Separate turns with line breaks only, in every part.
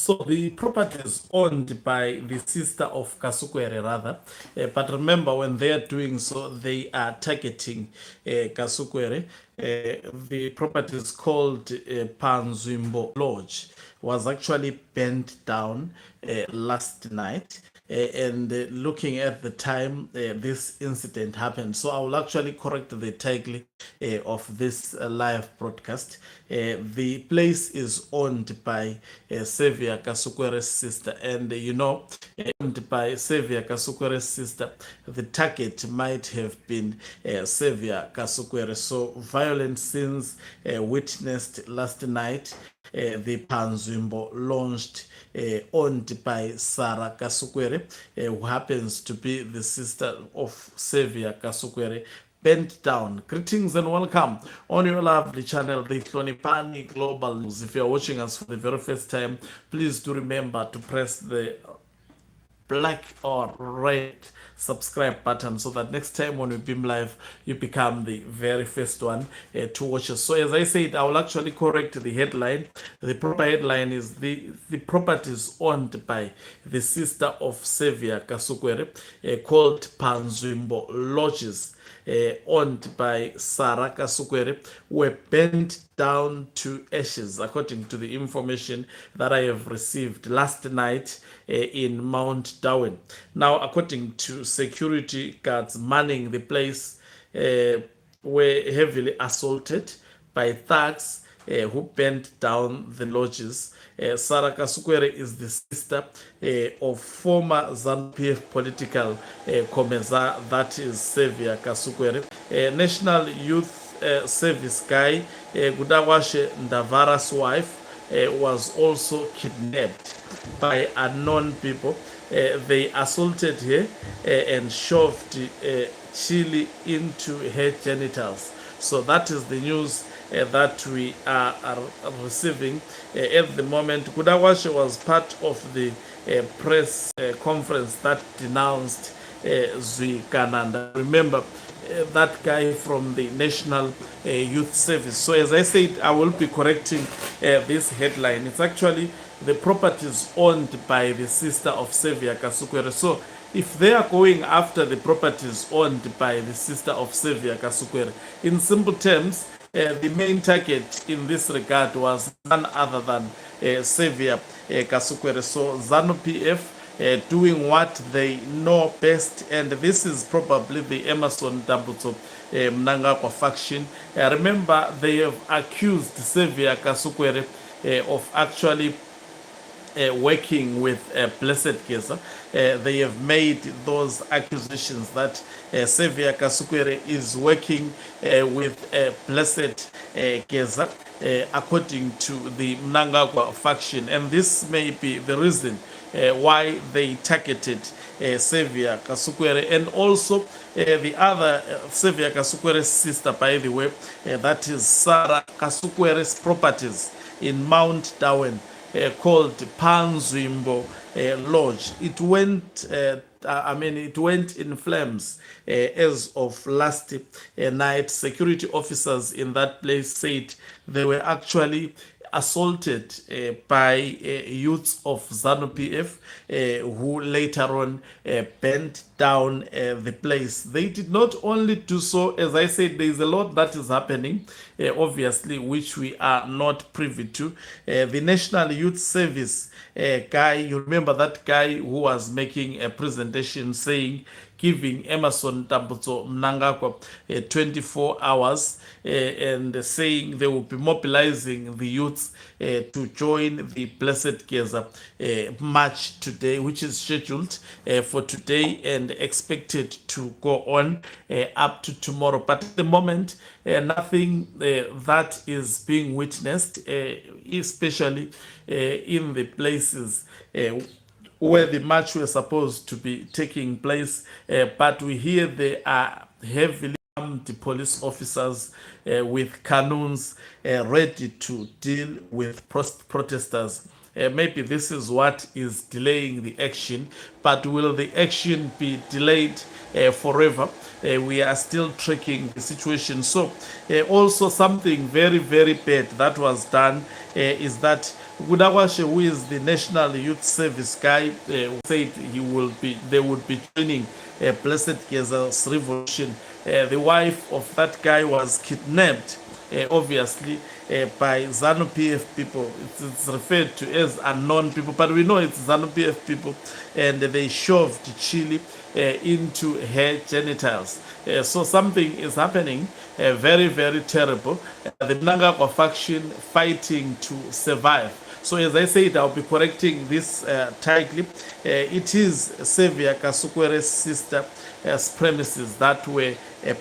So the property is owned by the sister of Kasukwere, rather. But remember, when they are doing so, they are targeting Kasukwere. The property is called Panzwimbo Lodge. Was actually burnt down last night. And looking at the time this incident happened. So I will actually correct the title of this live broadcast. The place is owned by Saviour Kasukwere's sister, and owned by Saviour Kasukwere's sister, the target might have been Saviour Kasukwere. So violent scenes witnessed last night. The Panzwimbo launched, owned by Sarah Kasukwere, who happens to be the sister of Saviour Kasukwere, bent down. Greetings and welcome on your lovely channel, the Hlonipani Global News. If you are watching us for the very first time, please do remember to press the black or red subscribe button so that next time when we beam live you become the very first one to watch us. So as I said, I will actually correct the headline. The proper headline is the property is owned by the sister of Saviour Kasukwere, called Panzwimbo Lodges, owned by Sarah Kasukwere, were burnt down to ashes, according to the information that I have received last night in Mount Darwin. Now, according to security guards manning the place, were heavily assaulted by thugs who burnt down the lodges. Sarah Kasukwere is the sister of former ZANU-PF political commensar, that is Saviour Kasukwere. National Youth Service guy, Gudawashe Ndavara's wife, was also kidnapped by unknown people. They assaulted her and shoved chili into her genitals. So that is the news that we are receiving at the moment. Gudawashe was part of the press conference that denounced Zwi Kananda. Remember, that guy from the National Youth Service. So as I said, I will be correcting this headline. It's actually the property is owned by the sister of Saviour Kasukwere. So if they are going after the properties owned by the sister of Saviour Kasukwere, in simple terms, the main target in this regard was none other than Saviour Kasukwere. So ZANU-PF doing what they know best, and this is probably the Emerson Dambudzo Mnangagwa faction. Remember, they have accused Saviour Kasukwere of actually working with Blessed Geza. They have made those accusations that Saviour Kasukwere is working with Blessed Geza, according to the Mnangagwa faction, and this may be the reason why they targeted Saviour Kasukwere, and also the other Saviour Kasukwere's sister, by the way, that is Sarah Kasukwere's properties in Mount Darwin, called Panzwimbo Lodge. It went it went in flames as of last night. Security officers in that place said they were actually assaulted by youths of ZANU-PF, who later on burnt down the place. They did not only do so, as I said, there is a lot that is happening, obviously, which we are not privy to. The National Youth Service guy, you remember that guy who was making a presentation saying, giving Emerson Dambudzo Mnangagwa 24 hours and saying they will be mobilizing the youths to join the Blessed Geza march today, which is scheduled for today and expected to go on up to tomorrow. But at the moment, nothing that is being witnessed, especially in the places where the march was supposed to be taking place, but we hear there are heavily armed police officers with cannons ready to deal with protesters maybe this is what is delaying the action, but will the action be delayed forever? We are still tracking the situation. So also something very, very bad that was done is that Mnangagwa, who is the National Youth Service guy, said they would be joining Blessed Geza's revolution. The wife of that guy was kidnapped, obviously, by ZANU PF people. It's referred to as unknown people, but we know it's ZANU PF people, and they shoved chili into her genitals. So something is happening, very, very terrible. The Mnangagwa faction fighting to survive. So as I said, I'll be correcting this tightly. It is Saviour Kasukwere's sister premises that were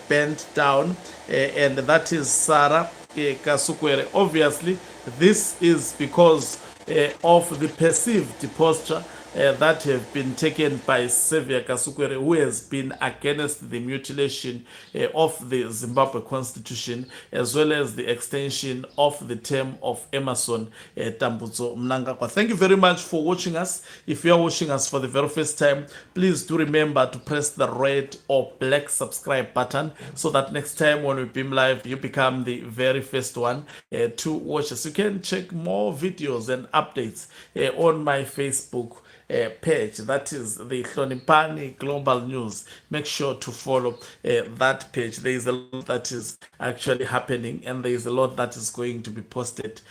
burnt down, and that is Sarah Kasukwere. Obviously, this is because of the perceived posture that have been taken by Saviour Kasukwere, who has been against the mutilation of the Zimbabwe constitution, as well as the extension of the term of Emerson Tambudzo Mnangagwa. Thank you very much for watching us. If you are watching us for the very first time, please do remember to press the red or black subscribe button so that next time when we beam live, you become the very first one to watch us. You can check more videos and updates on my Facebook page, that is the Hlonipani Global News. Make sure to follow that page. There is a lot that is actually happening, and there is a lot that is going to be posted